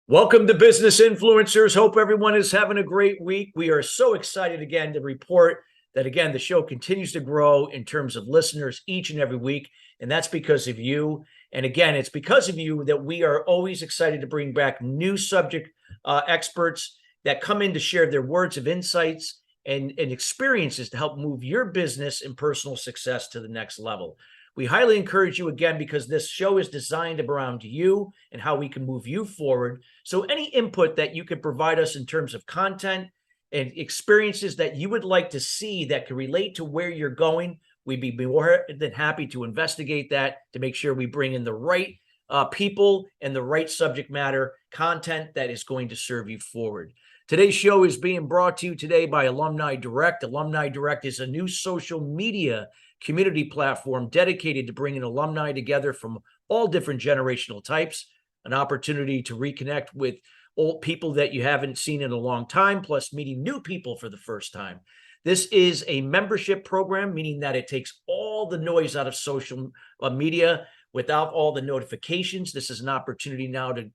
Welcome to Business Influencers. Hope everyone is having a great week. We are so excited again to report that, again, the show continues to grow in terms of listeners each and every week. And that's because of you. And again, it's because of you that we are always excited to bring back new subject experts that come in to share their words of insights and experiences to help move your business and personal success to the next level. We highly encourage you, again, because this show is designed around you and how we can move you forward. So any input that you could provide us in terms of content and experiences that you would like to see that could relate to where you're going, we'd be more than happy to investigate that to make sure we bring in the right people and the right subject matter content that is going to serve you forward. Today's show is being brought to you today by Alumni Direct. Alumni Direct is a new social media community platform dedicated to bringing alumni together from all different generational types, an opportunity to reconnect with old people that you haven't seen in a long time, plus meeting new people for the first time. This is a membership program, meaning that it takes all the noise out of social media without all the notifications. This is an opportunity now to,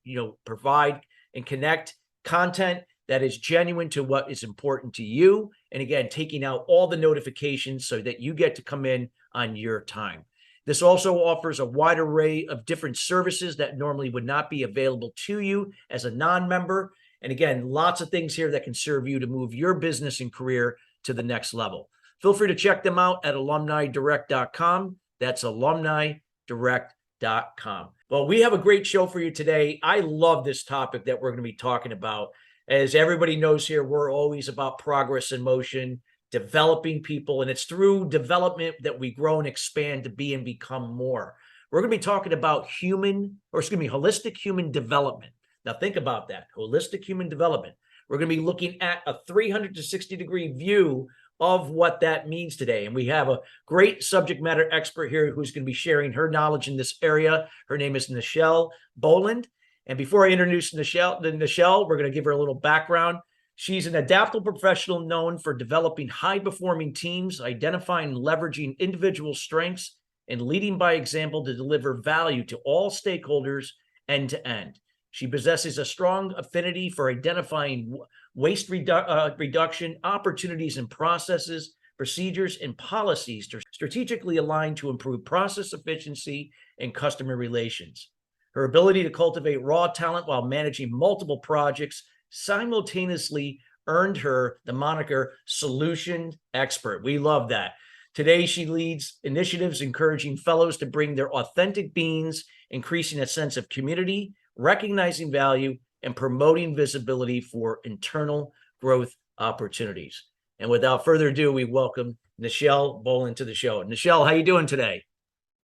provide and connect content that is genuine to what is important to you. And again, taking out all the notifications so that you get to come in on your time. This also offers a wide array of different services that normally would not be available to you as a non-member. And again, lots of things here that can serve you to move your business and career to the next level. Feel free to check them out at alumnidirect.com. That's alumnidirect.com. Well, we have a great show for you today. I love this topic that we're going to be talking about. As everybody knows here, we're always about progress in motion, developing people, and it's through development that we grow and expand to be and become more. We're going to be talking about holistic human development. Now think about that, holistic human development. We're going to be looking at a 360-degree view of what that means today. And we have a great subject matter expert here who's going to be sharing her knowledge in this area. Her name is Nichelle Boyland. And before I introduce Nichelle, we're going to give her a little background. She's an adaptable professional known for developing high-performing teams, identifying and leveraging individual strengths, and leading by example to deliver value to all stakeholders end to end. She possesses a strong affinity for identifying waste reduction opportunities and processes, procedures, and policies to strategically align to improve process efficiency and customer relations. Her ability to cultivate raw talent while managing multiple projects simultaneously earned her the moniker Solution Expert. We love that. Today, she leads initiatives encouraging fellows to bring their authentic beings, increasing a sense of community, recognizing value, and promoting visibility for internal growth opportunities. And without further ado, we welcome Nichelle Boyland to the show. Nichelle, how you doing today?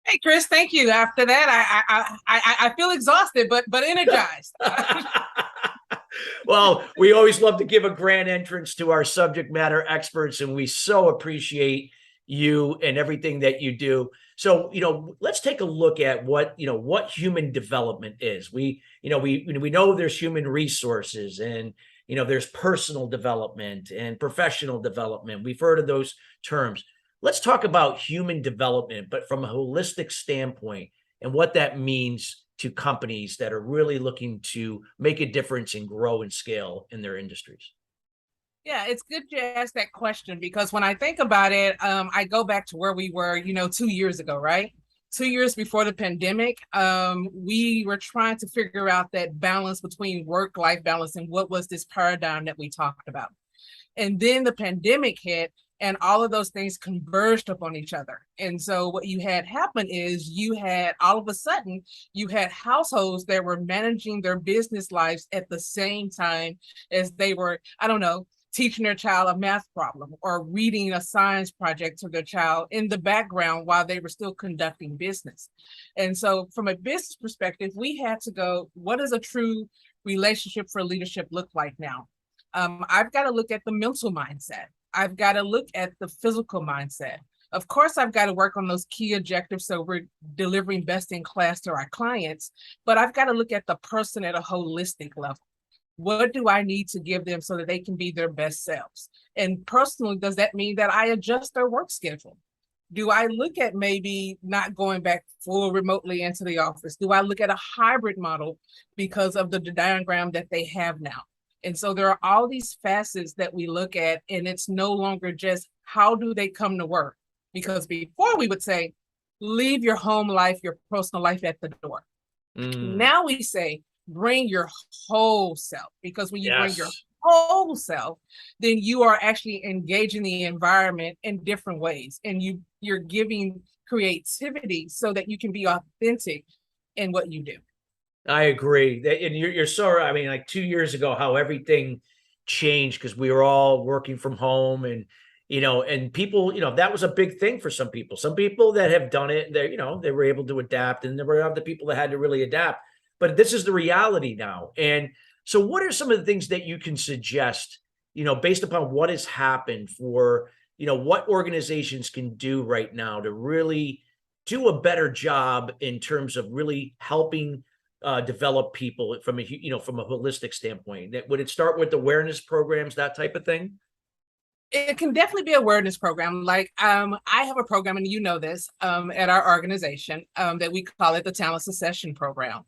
Hey, Chris, thank you. After that, I feel exhausted, but energized. Well, we always love to give a grand entrance to our subject matter experts, and we so appreciate you and everything that you do. So, let's take a look at what human development is. We know there's human resources and, there's personal development and professional development. We've heard of those terms. Let's talk about human development, but from a holistic standpoint and what that means to companies that are really looking to make a difference and grow and scale in their industries. Yeah, it's good you ask that question because when I think about it, I go back to where we were, 2 years ago, right? 2 years before the pandemic, we were trying to figure out that balance between work-life balance and what was this paradigm that we talked about. And then the pandemic hit, and all of those things converged upon each other. And so what you had happen is all of a sudden, you had households that were managing their business lives at the same time as they were, teaching their child a math problem or reading a science project to their child in the background while they were still conducting business. And so from a business perspective, we had to go, what does a true relationship for leadership look like now? I've got to look at the mental mindset. I've got to look at the physical mindset. Of course, I've got to work on those key objectives so we're delivering best in class to our clients, but I've got to look at the person at a holistic level. What do I need to give them so that they can be their best selves? And personally, does that mean that I adjust their work schedule? Do I look at maybe not going back full remotely into the office? Do I look at a hybrid model because of the diagram that they have now? And so there are all these facets that we look at, and it's no longer just how do they come to work? Because before we would say, leave your home life, your personal life at the door. Now we say, bring your whole self, because when you bring your Yes. whole self, then you are actually engaging the environment in different ways, and you're giving creativity so that you can be authentic in what you do. I agree. And you're so right. I mean, like 2 years ago, how everything changed because we were all working from home, and and people, that was a big thing for some people. Some people that have done it, they were able to adapt, and there were other people that had to really adapt. But this is the reality now. And so, what are some of the things that you can suggest, based upon what has happened for, what organizations can do right now to really do a better job in terms of really helping develop people from from a holistic standpoint? Would it start with awareness programs, that type of thing? It can definitely be an awareness program. Like I have a program, and you know this, at our organization, that we call it the Talent Succession Program.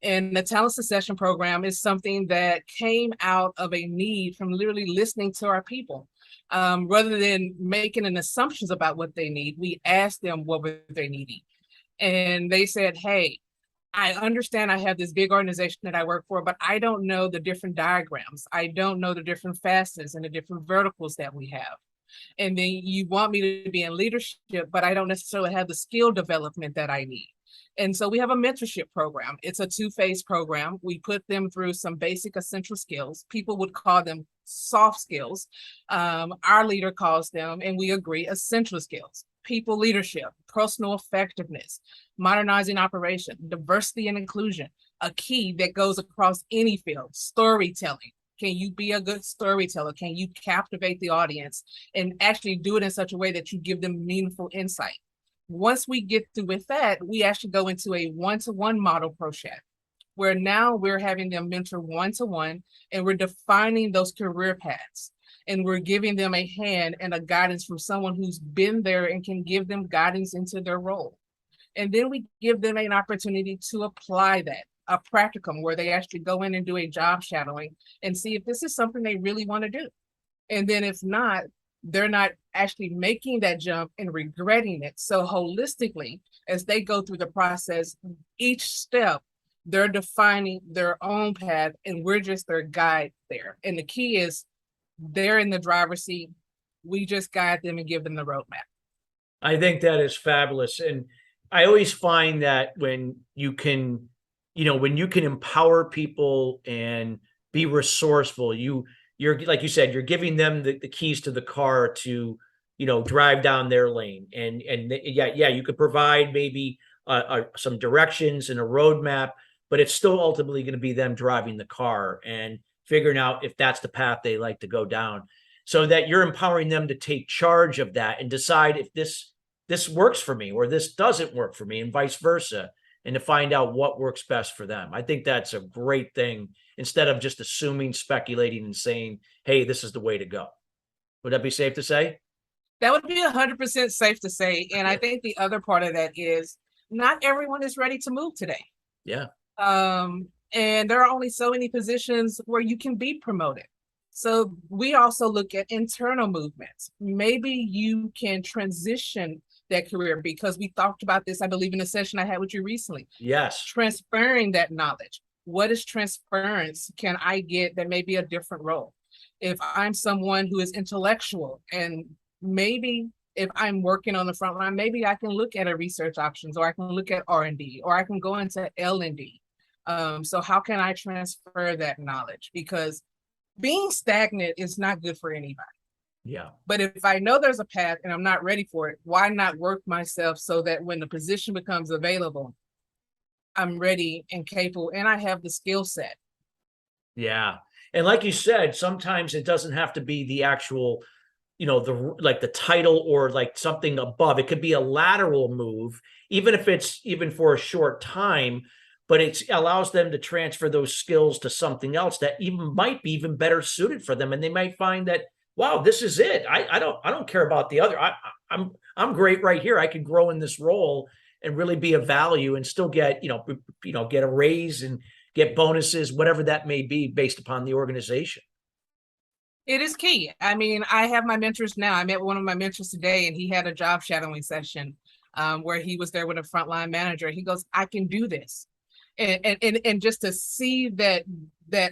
And the Talent Succession Program is something that came out of a need from literally listening to our people. Rather than making an assumptions about what they need, we asked them what were they needing. And they said, hey, I understand I have this big organization that I work for, but I don't know the different diagrams. I don't know the different facets and the different verticals that we have. And then you want me to be in leadership, but I don't necessarily have the skill development that I need. And so we have a mentorship program. It's a two-phase program. We put them through some basic essential skills. People would call them soft skills. Our leader calls them, and we agree, essential skills: people leadership, personal effectiveness, modernizing operation, diversity and inclusion, a key that goes across any field, storytelling. Can you be a good storyteller? Can you captivate the audience and actually do it in such a way that you give them meaningful insight? Once we get through with that, we actually go into a one-to-one model project, where now we're having them mentor one-to-one, and we're defining those career paths. And we're giving them a hand and a guidance from someone who's been there and can give them guidance into their role. And then we give them an opportunity to apply that, a practicum, where they actually go in and do a job shadowing and see if this is something they really want to do. And then if not, they're not actually making that jump and regretting it. So holistically, as they go through the process, each step, they're defining their own path, and we're just their guide there. And the key is they're in the driver's seat. We just guide them and give them the roadmap. I think that is fabulous. And I always find that when you can, when you can empower people and be resourceful, you're like you said, you're giving them the keys to the car to, drive down their lane. And yeah, you could provide maybe some directions and a roadmap, but it's still ultimately going to be them driving the car and figuring out if that's the path they like to go down, so that you're empowering them to take charge of that and decide if this works for me or this doesn't work for me, and vice versa, and to find out what works best for them. I think that's a great thing, instead of just assuming, speculating, and saying, hey, this is the way to go. Would that be safe to say? That would be 100% safe to say. And I think the other part of that is not everyone is ready to move today. Yeah. And there are only so many positions where you can be promoted. So we also look at internal movements. Maybe you can transition that career, because we talked about this, I believe, in a session I had with you recently. Yes. Transferring that knowledge. What is transference can I get that may be a different role? If I'm someone who is intellectual, and maybe if I'm working on the front line, maybe I can look at a research options, or I can look at R&D, or I can go into L&D. So how can I transfer that knowledge? Because being stagnant is not good for anybody. Yeah. But if I know there's a path and I'm not ready for it, why not work myself so that when the position becomes available, I'm ready and capable, and I have the skill set. Yeah. And like you said, sometimes it doesn't have to be the actual, the title or like something above. It could be a lateral move, even if it's even for a short time, but it allows them to transfer those skills to something else that even might be even better suited for them. And they might find that, wow, this is it. I don't care about the other. I'm great right here. I can grow in this role and really be of value and still get, get a raise and get bonuses, whatever that may be based upon the organization. It is key. I mean, I have my mentors now. I met one of my mentors today, and he had a job shadowing session where he was there with a frontline manager. He goes, "I can do this," and just to see that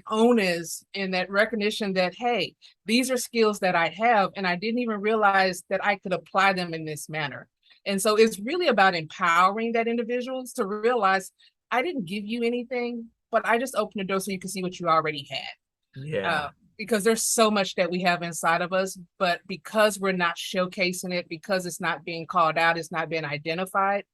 onus and that recognition that, hey, these are skills that I have, and I didn't even realize that I could apply them in this manner. And so it's really about empowering that individuals to realize I didn't give you anything, but I just opened the door so you can see what you already had. Yeah. Because there's so much that we have inside of us, but because we're not showcasing it, because it's not being called out, it's not being identified,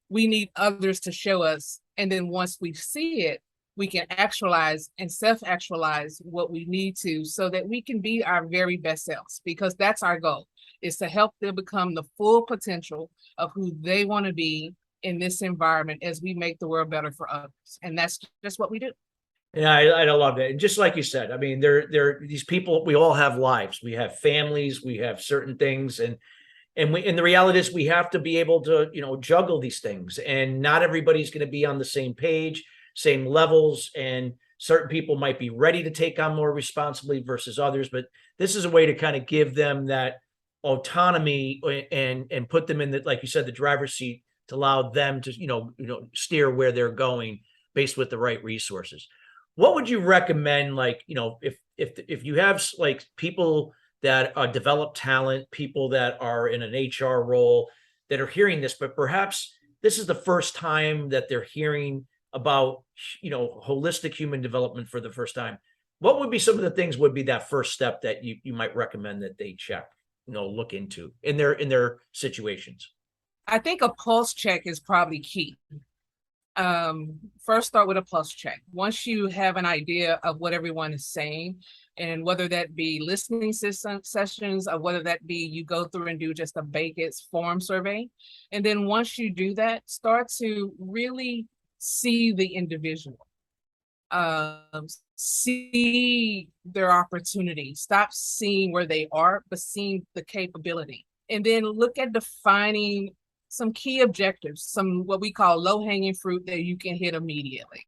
we need others to show us. And then once we see it, we can actualize and self-actualize what we need to so that we can be our very best selves, because that's our goal, is to help them become the full potential of who they want to be in this environment as we make the world better for others. And that's just what we do. Yeah, I love it. And just like you said, I mean, they're these people, we all have lives. We have families, we have certain things. And the reality is we have to be able to, juggle these things. And not everybody's going to be on the same page, same levels. And certain people might be ready to take on more responsibility versus others. But this is a way to kind of give them that autonomy and put them in the, like you said, the driver's seat to allow them to, steer where they're going based with the right resources. What would you recommend, like, if you have like people that develop talent, people that are in an HR role that are hearing this, but perhaps this is the first time that they're hearing about, holistic human development for the first time. What would be some of the things would be that first step that you might recommend that they check, look into in their situations? I think a pulse check is probably key. First start with a pulse check. Once you have an idea of what everyone is saying, and whether that be listening sessions or whether that be you go through and do just a basic form survey. And then once you do that, start to really see the individual, see their opportunity, stop seeing where they are, but seeing the capability. And then look at defining some key objectives, some what we call low-hanging fruit that you can hit immediately.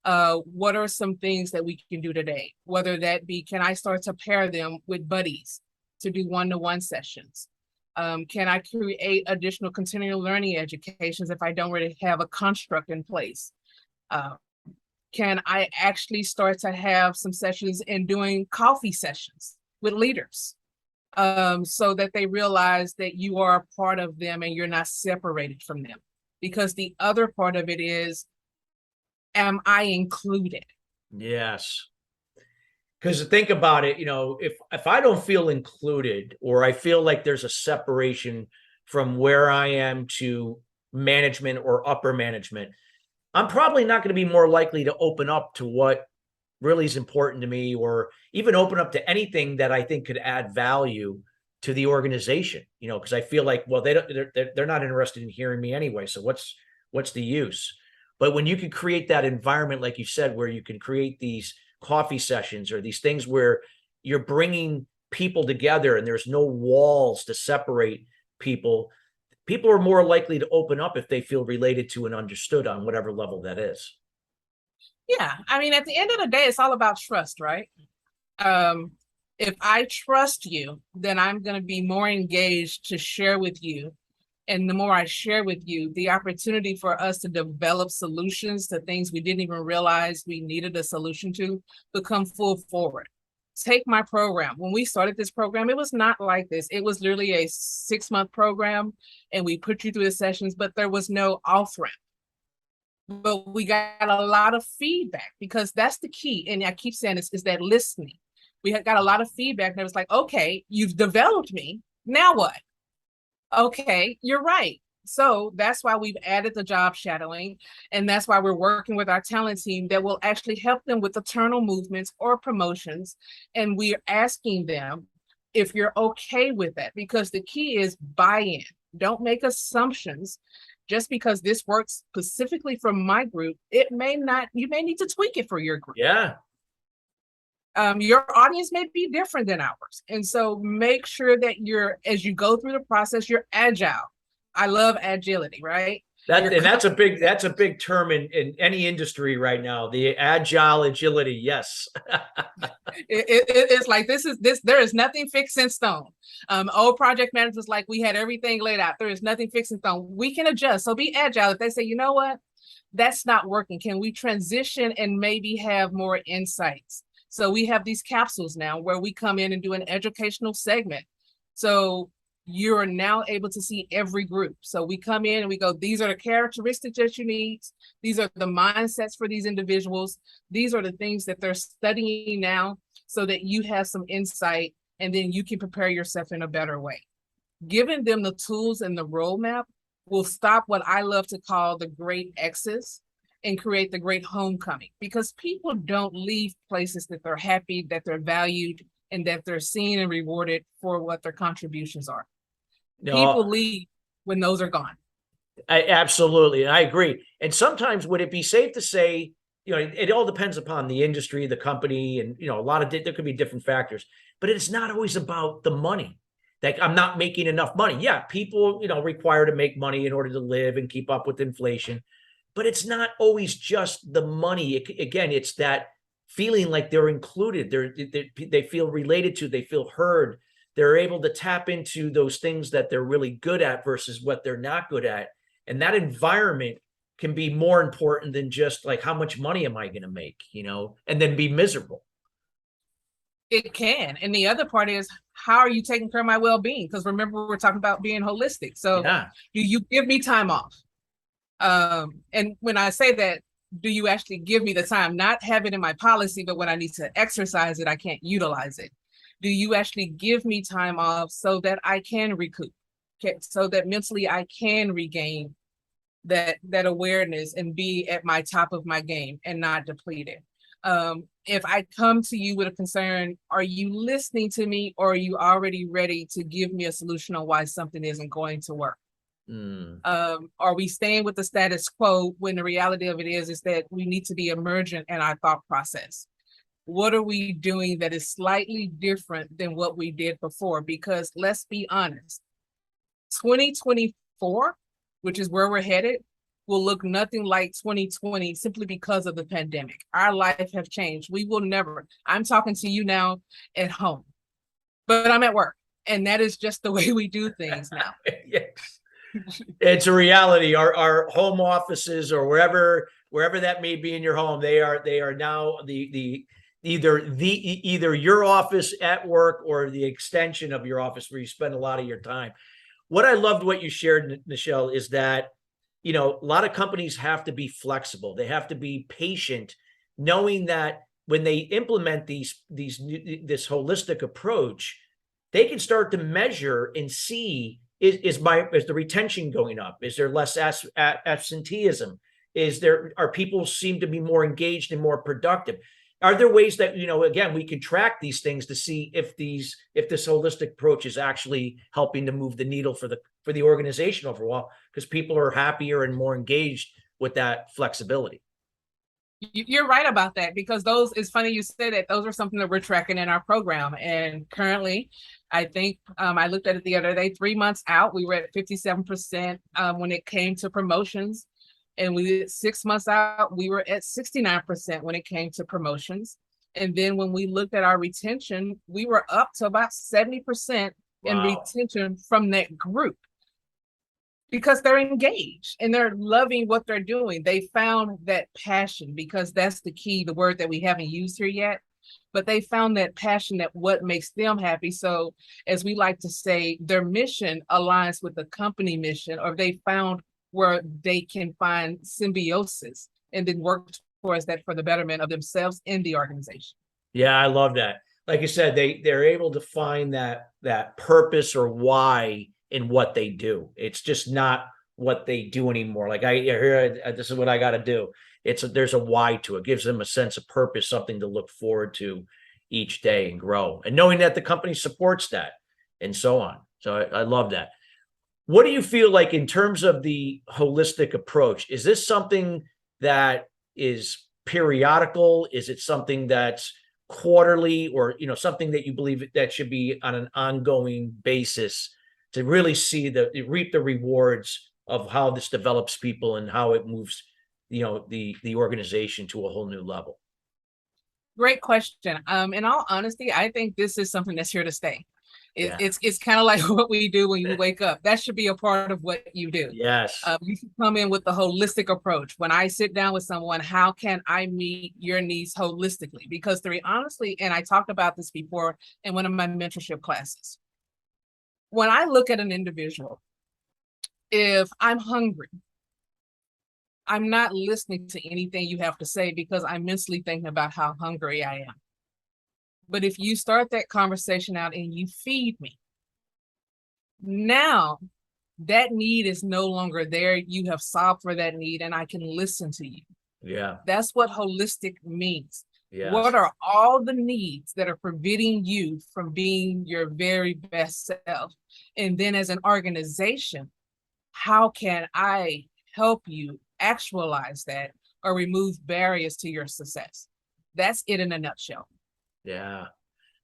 What are some things that we can do today? Whether that be, can I start to pair them with buddies to do one-to-one sessions? Can I create additional continual learning educations if I don't really have a construct in place? Can I actually start to have some sessions and doing coffee sessions with leaders? So that they realize that you are a part of them and you're not separated from them. Because the other part of it is, am I included? Yes. Because think about it, if I don't feel included, or I feel like there's a separation from where I am to management or upper management, I'm probably not going to be more likely to open up to what really is important to me, or even open up to anything that I think could add value to the organization, because I feel like, well, they're not interested in hearing me anyway. So what's the use? But when you can create that environment, like you said, where you can create these coffee sessions or these things where you're bringing people together and there's no walls to separate people, people are more likely to open up if they feel related to and understood on whatever level that is. Yeah, I mean, at the end of the day, it's all about trust, right? If I trust you, then I'm going to be more engaged to share with you. And the more I share with you, the opportunity for us to develop solutions to things we didn't even realize we needed a solution to become full forward. Take my program. When we started this program, it was not like this. It was literally a 6-month program, and we put you through the sessions, but there was no off-ramp. But we got a lot of feedback, because that's the key. And I keep saying this, is that listening. We had got a lot of feedback, and it was like, okay, you've developed me. Now what? Okay, you're right. So that's why we've added the job shadowing. And that's why we're working with our talent team that will actually help them with internal movements or promotions. And we're asking them if you're okay with that, because the key is buy-in. Don't make assumptions. Just because this works specifically for my group, it may not, you may need to tweak it for your group. Yeah. Your audience may be different than ours. And so make sure that as you go through the process, you're agile. I love agility, right? That's a big term in any industry right now. The agile agility. Yes. It's like there is nothing fixed in stone. Old project managers, like, we had everything laid out. There is nothing fixed in stone. We can adjust. So be agile. If they say, you know what, that's not working, can we transition and maybe have more insights? So we have these capsules now where we come in and do an educational segment. So you're now able to see every group. So we come in and we go, these are the characteristics that you need. These are the mindsets for these individuals. These are the things that they're studying now, so that you have some insight and then you can prepare yourself in a better way. Giving them the tools and the roadmap will stop what I love to call the great X's and create the great homecoming, because people don't leave places that they're happy, that they're valued, and that they're seen and rewarded for what their contributions are. No, people leave when those are gone. Absolutely. And I agree. And sometimes would it be safe to say, it all depends upon the industry, the company, and, there could be different factors, but it's not always about the money. Like, I'm not making enough money. Yeah, people, require to make money in order to live and keep up with inflation, but it's not always just the money. Again, it's that feeling like they're included. They feel related to, they feel heard. They're able to tap into those things that they're really good at versus what they're not good at. And that environment can be more important than just like, how much money am I going to make, and then be miserable. It can. And the other part is, how are you taking care of my well-being? Because remember, we're talking about being holistic. So do you give me time off? And when I say that, do you actually give me the time? Not have it in my policy, but when I need to exercise it, I can't utilize it. Do you actually give me time off so that I can recoup, so that mentally I can regain that awareness and be at my top of my game and not depleted? If I come to you with a concern, are you listening to me, or are you already ready to give me a solution on why something isn't going to work? Are we staying with the status quo when the reality of it is that we need to be emergent in our thought process? What are we doing that is slightly different than what we did before? Because let's be honest, 2024, which is where we're headed, will look nothing like 2020 simply because of the pandemic. Our life have changed. We will never, I'm talking to you now at home, but I'm at work. And that is just the way we do things now. Yes. It's a reality. Our home offices, or wherever that may be in your home, they are now either your office at work or the extension of your office where you spend a lot of your time. What I loved what you shared, Nichelle, is that, a lot of companies have to be flexible. They have to be patient, knowing that when they implement this holistic approach, they can start to measure and see, is the retention going up? Is there less absenteeism? Are people seem to be more engaged and more productive? Are there ways that, again, we can track these things to see if this holistic approach is actually helping to move the needle for the organization overall, because people are happier and more engaged with that flexibility? You're right about that, because it's funny you said that those are something that we're tracking in our program. And currently, I think I looked at it the other day, 3 months out, we were at 57% when it came to promotions. And 6 months out, we were at 69% when it came to promotions. And then when we looked at our retention, we were up to about 70% in retention from that group, because they're engaged and they're loving what they're doing. They found that passion, because that's the key, the word that we haven't used here yet, but they found that passion, that what makes them happy. So as we like to say, their mission aligns with the company mission, or they found where they can find symbiosis and then work towards that for the betterment of themselves in the organization. Yeah, I love that. Like you said, they're able to find that purpose or why in what they do. It's just not what they do anymore. Like, I hear, this is what I got to do. There's a why to it. It gives them a sense of purpose, something to look forward to each day and grow, and knowing that the company supports that and so on. So I love that. What do you feel like in terms of the holistic approach? Is this something that is periodical? Is it something that's quarterly or, something that you believe that should be on an ongoing basis to really reap the rewards of how this develops people and how it moves, the organization to a whole new level? Great question. In all honesty, I think this is something that's here to stay. Yeah. It's kind of like what we do when you wake up. That should be a part of what you do. Yes. You should come in with the holistic approach. When I sit down with someone, how can I meet your needs holistically? Because to be honestly, and I talked about this before in one of my mentorship classes, when I look at an individual, if I'm hungry, I'm not listening to anything you have to say because I'm mentally thinking about how hungry I am. But if you start that conversation out and you feed me, now that need is no longer there. You have solved for that need and I can listen to you. Yeah. That's what holistic means. Yes. What are all the needs that are preventing you from being your very best self? And then as an organization, how can I help you actualize that or remove barriers to your success? That's it in a nutshell. Yeah.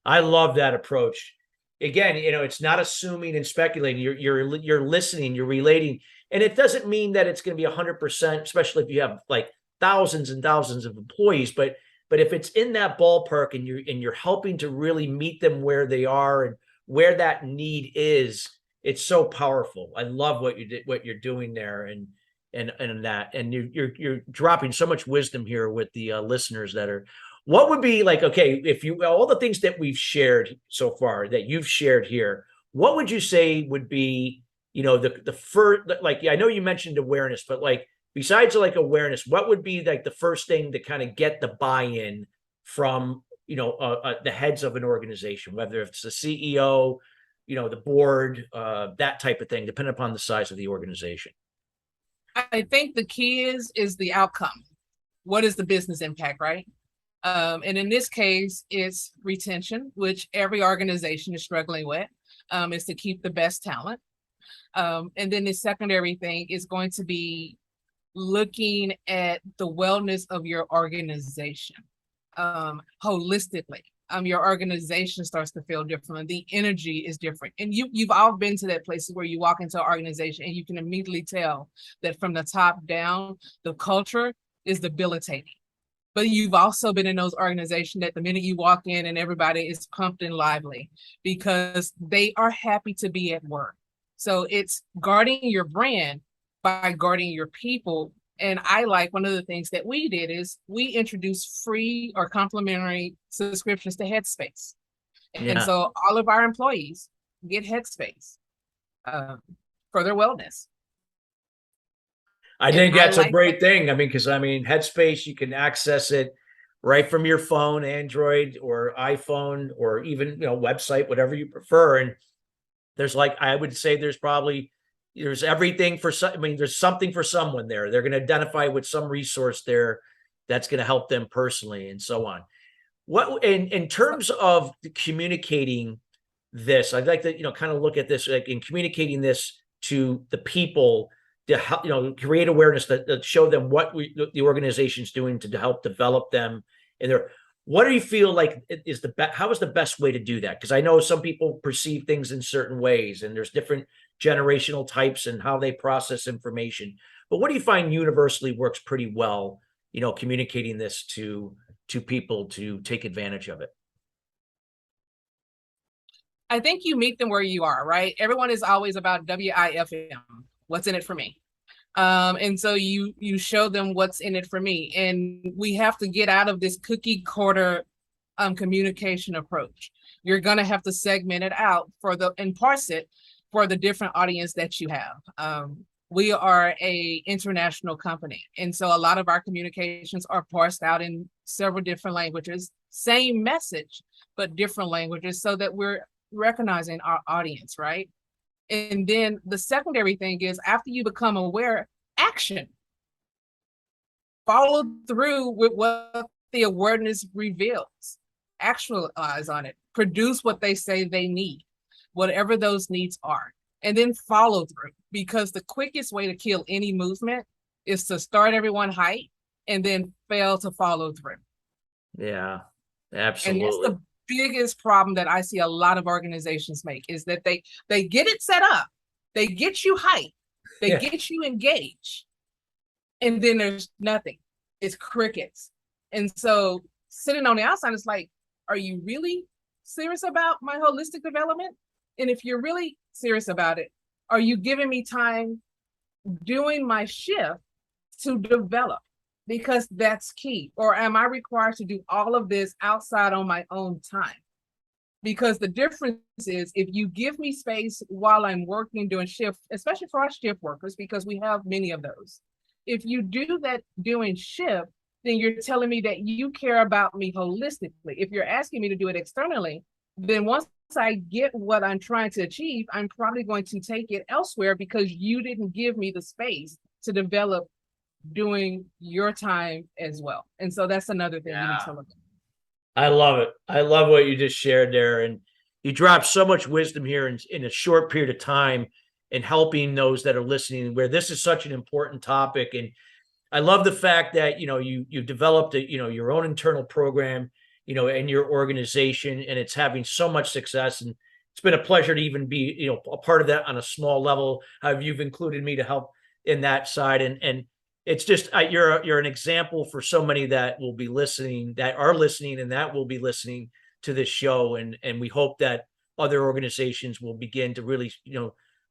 I love that approach. Again, it's not assuming and speculating. You're listening, you're relating. And it doesn't mean that it's going to be 100%, especially if you have like thousands and thousands of employees, but if it's in that ballpark and you're helping to really meet them where they are and where that need is, it's so powerful. I love what you're doing there and that, and you're dropping so much wisdom here with the listeners that are. What would be like, okay, if all the things that we've shared so far that you've shared here, what would you say would be, the first, like, I know you mentioned awareness, but like, besides like awareness, what would be like the first thing to kind of get the buy-in from, the heads of an organization, whether it's the CEO, the board, that type of thing, depending upon the size of the organization? I think the key is the outcome. What is the business impact, right? And in this case, it's retention, which every organization is struggling with, is to keep the best talent. And then the secondary thing is going to be looking at the wellness of your organization holistically. Your organization starts to feel different. The energy is different. And you've all been to that place where you walk into an organization and you can immediately tell that from the top down, the culture is debilitating. But you've also been in those organizations that the minute you walk in and everybody is pumped and lively because they are happy to be at work. So it's guarding your brand by guarding your people. And I like one of the things that we did is we introduced free or complimentary subscriptions to Headspace. And so all of our employees get Headspace for their wellness. I think that's a great thing. I mean, because Headspace, you can access it right from your phone, Android or iPhone, or even, website, whatever you prefer. And there's I would say there's everything for there's something for someone there. They're going to identify with some resource there that's going to help them personally and so on. What in terms of communicating this, I'd like to, kind of look at this like in communicating this to the people to help, create awareness that show them what the organization's doing to help develop them. And what do you feel like is how is the best way to do that? Because I know some people perceive things in certain ways, and there's different generational types and how they process information. But what do you find universally works pretty well, communicating this to people to take advantage of it? I think you meet them where you are, right? Everyone is always about WIFM. What's in it for me? And so you show them what's in it for me. And we have to get out of this cookie cutter communication approach. You're going to have to segment it out and parse it for the different audience that you have. We are a international company. And so a lot of our communications are parsed out in several different languages, same message, but different languages so that we're recognizing our audience, right? And then the secondary thing is after you become aware, action. Follow through with what the awareness reveals. Actualize on it. Produce what they say they need, whatever those needs are. And then follow through, because the quickest way to kill any movement is to start everyone hype and then fail to follow through. Yeah. And that's Absolutely. the biggest problem that I see a lot of organizations make, is that they get it set up, they get you hyped, they Yeah. get you engaged, and then there's nothing. It's crickets. And so sitting on the outside, it's like, are you really serious about my holistic development? And if you're really serious about it, are you giving me time doing my shift to develop? Because that's key. Or am I required to do all of this outside on my own time? Because the difference is, if you give me space while I'm working doing shift, especially for our shift workers, because we have many of those, if you do that doing shift, then you're telling me that you care about me holistically. If you're asking me to do it externally, then once I get what I'm trying to achieve, I'm probably going to take it elsewhere, because you didn't give me the space to develop doing your time as well. And so that's another thing you need to look at. I love it. I love what you just shared there. And you dropped so much wisdom here in a short period of time, in helping those that are listening, where this is such an important topic. And I love the fact that, you've developed your own internal program, in your organization, and it's having so much success. And it's been a pleasure to even be, a part of that on a small level. How you've included me to help in that side. And it's just, you're an example for so many that will be listening, that are listening, and that will be listening to this show. And we hope that other organizations will begin to really,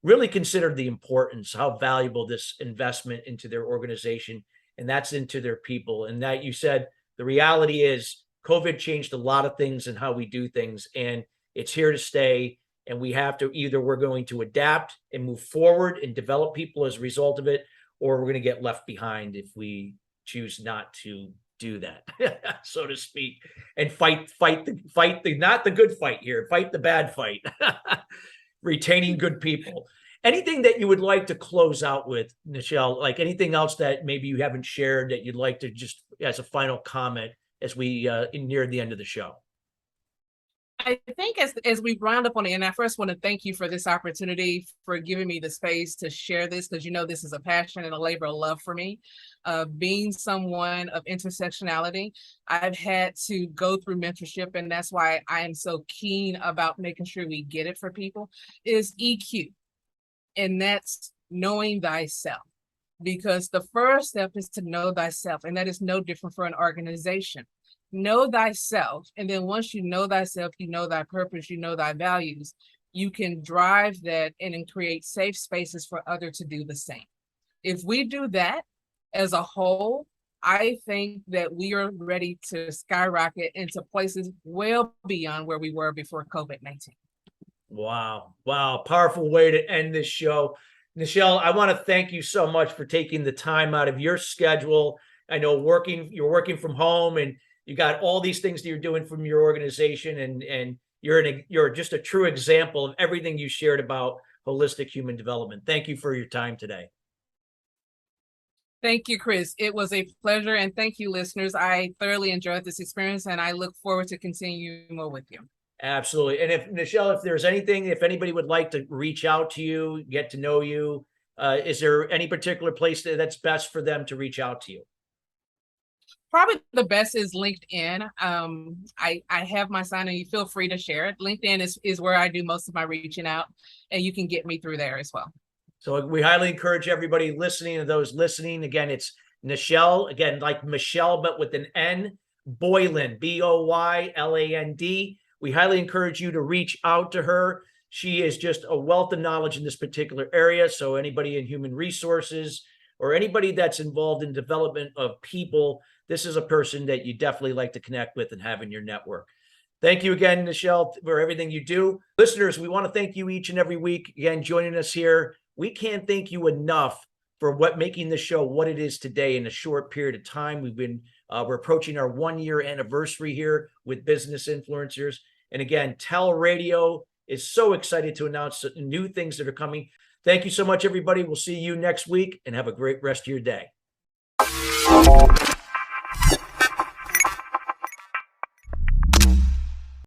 really consider the importance, how valuable this investment into their organization, and that's into their people. And that, you said, the reality is COVID changed a lot of things in how we do things, and it's here to stay. And we have to, either we're going to adapt and move forward and develop people as a result of it, or we're going to get left behind if we choose not to do that, so to speak, and fight the not the good fight here, fight the bad fight, retaining good people. Anything that you would like to close out with, Nichelle, like anything else that maybe you haven't shared that you'd like to, just as a final comment, as we near the end of the show? I think as we round up on the end, I first want to thank you for this opportunity, for giving me the space to share this, because this is a passion and a labor of love for me. Being someone of intersectionality, I've had to go through mentorship, and that's why I am so keen about making sure we get it for people, is EQ. And that's knowing thyself. Because the first step is to know thyself, and that is no different for an organization. Know thyself, and then once you know thyself, you know thy purpose, you know thy values, you can drive that and then create safe spaces for others to do the same. If we do that as a whole, I think that we are ready to skyrocket into places well beyond where we were before COVID-19. Wow. Powerful way to end this show. Nichelle, I want to thank you so much for taking the time out of your schedule. I know you're working from home, and you got all these things that you're doing from your organization, and you're just a true example of everything you shared about holistic human development. Thank you for your time today. Thank you, Chris. It was a pleasure, and thank you, listeners. I thoroughly enjoyed this experience, and I look forward to continuing more with you. Absolutely. And if, Nichelle, if there's anything, if anybody would like to reach out to you, get to know you, is there any particular place that's best for them to reach out to you? Probably the best is LinkedIn. I have my sign, and you feel free to share it. LinkedIn is where I do most of my reaching out, and you can get me through there as well. So we highly encourage everybody listening, and those listening, again, it's Nichelle, again, like Michelle, but with an N, Boyland, Boyland. We highly encourage you to reach out to her. She is just a wealth of knowledge in this particular area. So anybody in human resources, or anybody that's involved in development of people, this is a person that you definitely like to connect with and have in your network. Thank you again, Nichelle, for everything you do. Listeners, we want to thank you each and every week, again, joining us here. We can't thank you enough for making this show what it is today in a short period of time. We're approaching our 1-year anniversary here with Business Influencers. And again, TALRadio is so excited to announce new things that are coming. Thank you so much, everybody. We'll see you next week, and have a great rest of your day.